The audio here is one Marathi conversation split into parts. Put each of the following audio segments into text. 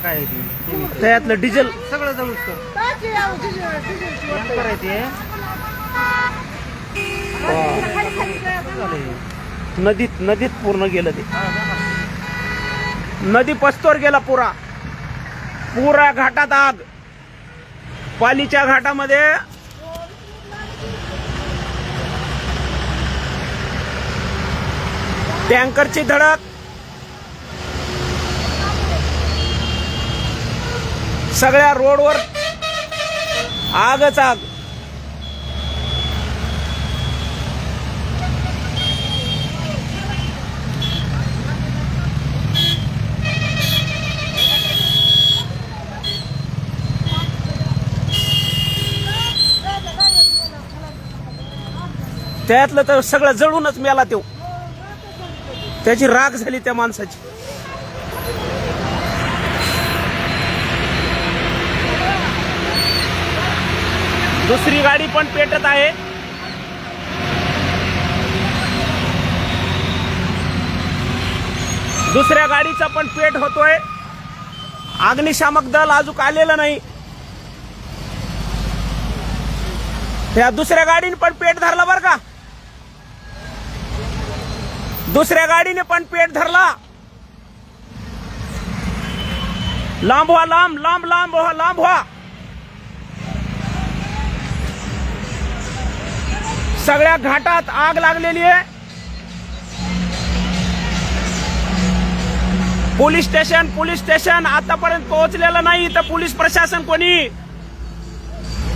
काय ती त्यातलं डिझेल सगळं जवळ करायचे नदीत पूर्ण गेलं ते नदी पस्तोर गेला पुरा घाटात आग पालीच्या घाटामध्ये टँकरची धडक सगळ्या रोडवर आगच आग त्यातलं तर सगळं जळूनच मेला तो त्याची राख झाली त्या माणसाची दुसरी गाडी पण पेटत आहे दुसऱ्या गाडीचा पण पेट होतोय अग्निशामक दल अजून आलेलं नाही त्या दुसऱ्या गाडीने पण पेट धरला बरं का दुसऱ्या गाडीने पण पेट धरला लांब व्हा लांब व्हा सगळ्या घाटात आग लागलेली आहे पोलीस स्टेशन आतापर्यंत पोहोचलेलं नाही तर पोलीस प्रशासन कोणी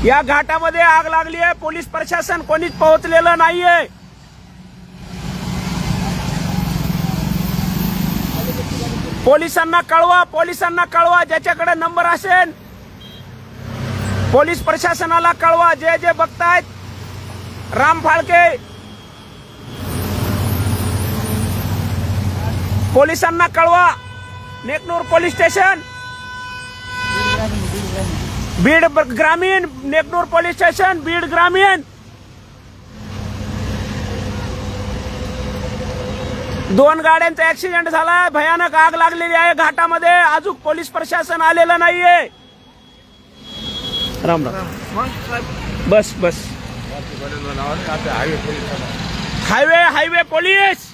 या घाटामध्ये आग लागली आहे पोलीस प्रशासन कोणीच पोहोचलेलं नाहीये पोलिसांना कळवा ज्याच्याकडे नंबर असेल पोलीस प्रशासनाला कळवा जे बघतायत राम फाळके पोलिसांना कळवा नेकनूर पोलीस स्टेशन बीड ग्रामीण नेकनूर पोलीस स्टेशन बीड ग्रामीण 2 गाड्यांचा ऍक्सिडेंट झालाय भयानक आग लागलेली आहे घाटामध्ये अजून पोलीस प्रशासन आलेलं नाहीये राम बस हायवे पोलीस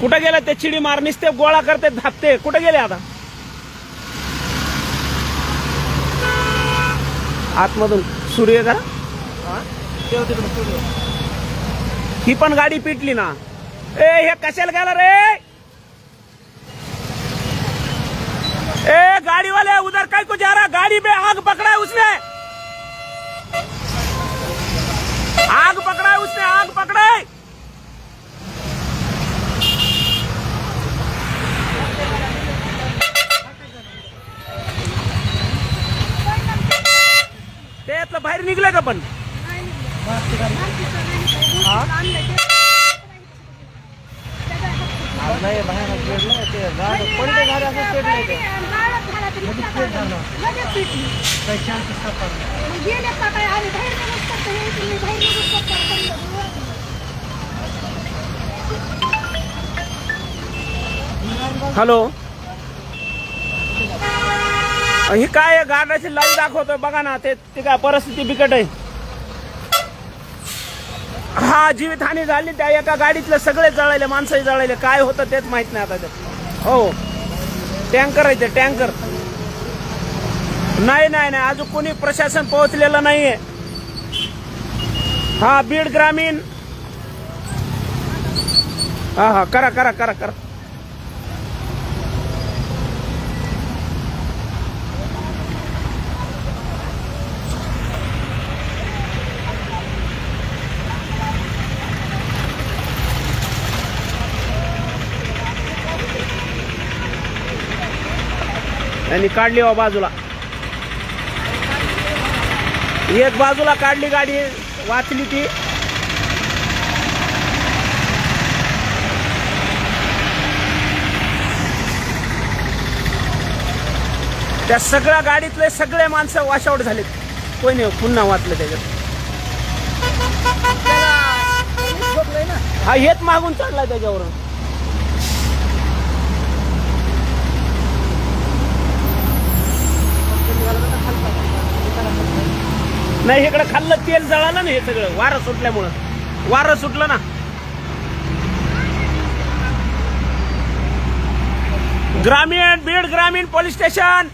कुठे गेले ते चिडी मारनीस ते गोळा करते धापते कुठे गेले आता आतमधून सूर्य का ही पण गाडी पिटली ना हे कशाला गेला रे गाड़ी वाले उधर कहीं को जा रहा गाड़ी में आग पकड़ा है उसने आग पकड़ा है त्यातलं बाहेर निघलं का पण नाही बाहेर पेटलं ते गाड कोणते गाडी असं पेटलं ते हॅलो ही काय गाड्याची लाईट दाखवतोय बघा ना ते काय परिस्थिती बिकट आहे हा जीवितहानी झाली त्या एका गाडीतले सगळे जळाले माणसंही जळाले काय होतं तेच माहित नाही आता हो टँकर आहे ते टँकर नाही अजून कोणी प्रशासन पोहोचलेलं नाहीये हा बीड ग्रामीण हा करा त्यांनी काढली वा बाजूला एक बाजूला काढली गाडी वाचली ती त्या सगळ्या गाडीतले सगळे माणसं वॉशआउट झाले कोणी पुन्हा वाचलं त्याच्यात हा हेच मागून चढला त्याच्यावरून नाही इकडे खाल्लं तेल जळालं ना हे सगळं वारं सुटल्यामुळं. वारं सुटलं ना. ग्रामीण बीड ग्रामीण पोलीस स्टेशन.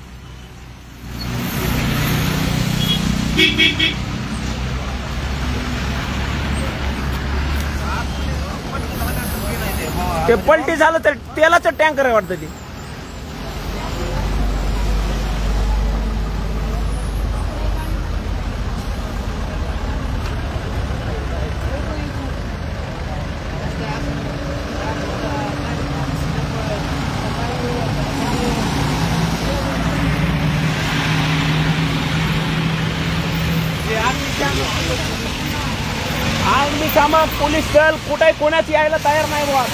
ते पलटी झालं तर तेलाचं टँकर आहे वाटतं ते. अग्निशामक पोलीस दल कुठे कोणाच यायला तयार नाही बुवा.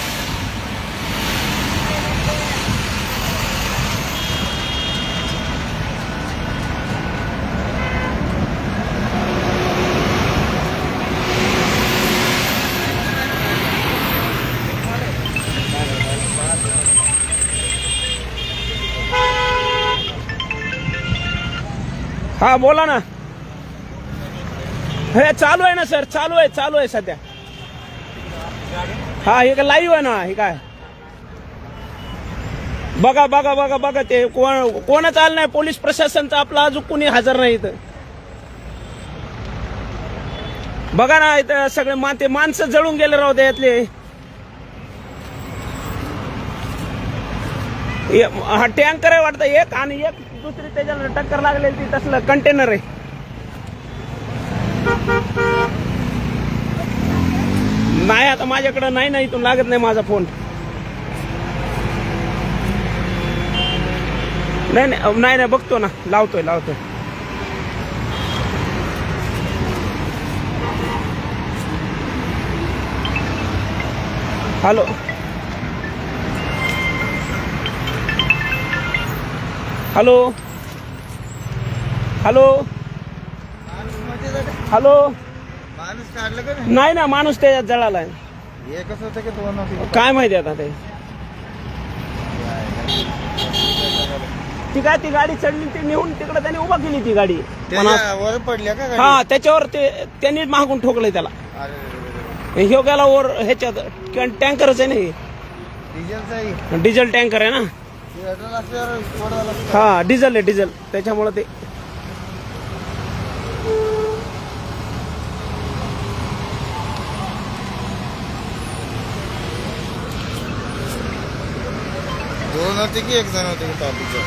हा बोला ना. हे चालू आहे ना सर, चालू आहे सध्या. हा हे काय लाईव्ह आहे ना. हे काय बघा बघा बघा बघा ते कोणच आलं नाही. पोलीस प्रशासनचं आपलं अजून कुणी हजर नाही इथं. बघा ना इथं सगळे ते माणसं जळून गेले राहू यातले. हा टँकर आहे वाटतं एक, आणि एक दुसरी त्याच्याला टक्कर लागलेली ती तसलं कंटेनर आहे. नाही आता माझ्याकडे नाही ना, इथून लागत नाही माझा फोन. नाही नाही नाही बघतो ना, लावतोय. Hello hello hello hello. माणूस काढलं का नाही ना, माणूस त्याच्यात जळालाय. हे कसं होतं की दोन होते काय माहिती आता ते. ती काय ती गाडी चढली ती नेऊन तिकडे त्यांनी उभा केली ती गाडी. वर पडल्या का हा त्याच्यावर ते त्यांनी मागून ठोकलंय त्याला. ह्यो गेला वर ह्याच्यात टँकरच आहे ना, डिझेल टँकर आहे ना. हा डिझेल आहे डिझेल, त्याच्यामुळे ते. दोन होते की एक जण होते की टॉपिकवर.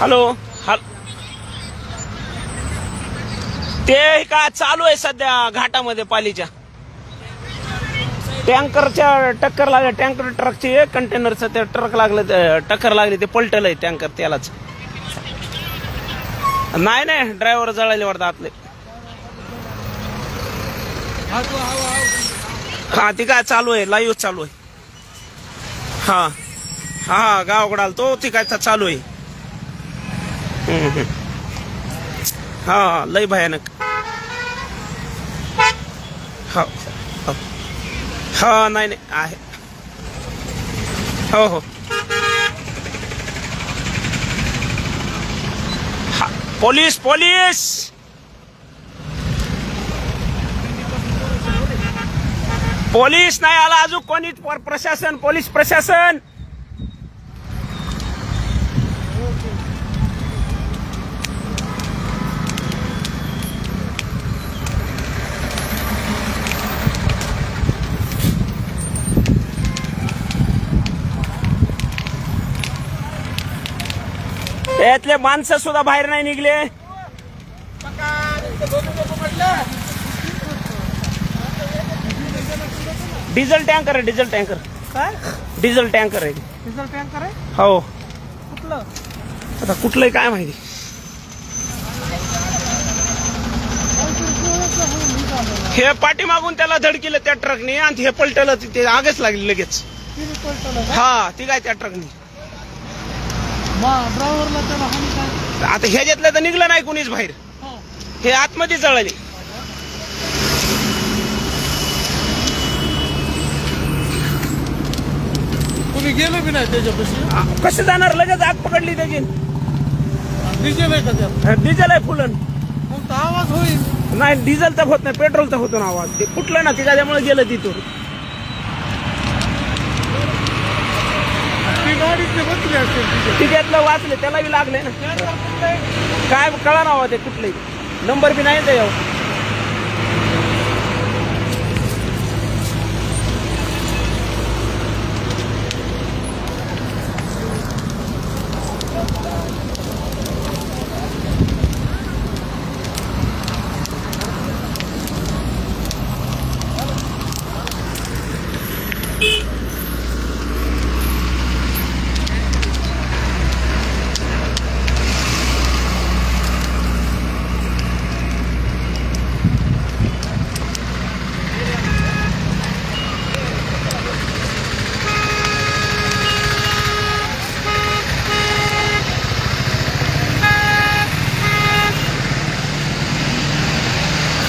हॅलो ते काय चालू आहे सध्या घाटामध्ये पालीच्या. टँकरच्या टक्कर लागले, टँकर ट्रकची कंटेनरचं ते ट्रक लागलं, टक्कर लागली, ते पलटलंय टँकर त्यालाच. नाही ड्रायव्हर जळाले वाटतं आतले. हा ती काय चालू आहे, लाईव्ह चालू आहे. हा हा गावाकडे आलो तो, ती काय चालू आहे. हा लय भयानक. हा नाही आहे. हो पोलीस नाही आला अजून कोणी. प्रशासन, पोलीस प्रशासन. त्यातले माणसं सुद्धा बाहेर नाही निघले. डिझेल टँकर आहे, डिझेल टँकर. काय डिझेल टँकर आहे. डिझेल टँकर आहे? हो. कुठलं? आता कुठलंही काय माहिती. हे पाठीमागून त्याला धडकिलं त्या ट्रकने आणि हे पलटलं, ते आगच लागली लगेच. हा ती काय त्या ट्रकने. ड्रायव्हरला त्याला हानी काय? आता ह्याच्यातलं तर निघलं नाही कुणीच बाहेर. हे आतमध्ये जळाले. तुम्ही मी गेलो बी नाही त्याच्यापाशी. कसं जाणार? लगेच आग पकडली त्याची. डिझेल आहे का त्यात? डिझेल आहे फुलन. मग तर आवाज होईल. नाही डिझेलचा होत नाही, पेट्रोलचा होतो ना आवाज. ते फुटलं ना, त्याच्यामुळे गेलं तिथून. ती गाडीचे बसली असेल डिझेल. तिच्यातलं वाचले, त्याला बी लागले ना. काय कळा ना ते कुठलंही नंबर बी नाही त्याच्यावर.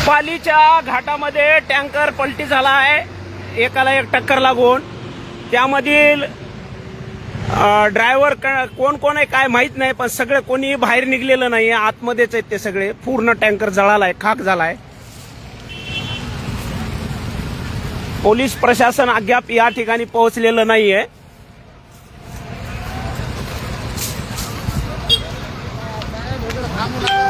पालीच्या घाटामध्ये टँकर पलटी झाला आहे, एकाला एक टक्कर लागून. त्यामधील ड्रायव्हर कोण कोण आहे काय माहित नाही, पण सगळे कोणी बाहेर निघलेलं नाही. आतमध्येच आहेत ते सगळे. पूर्ण टँकर जळालाय, खाक झालाय. पोलीस प्रशासन अद्याप या ठिकाणी पोहोचलेलं नाहीये. थांबून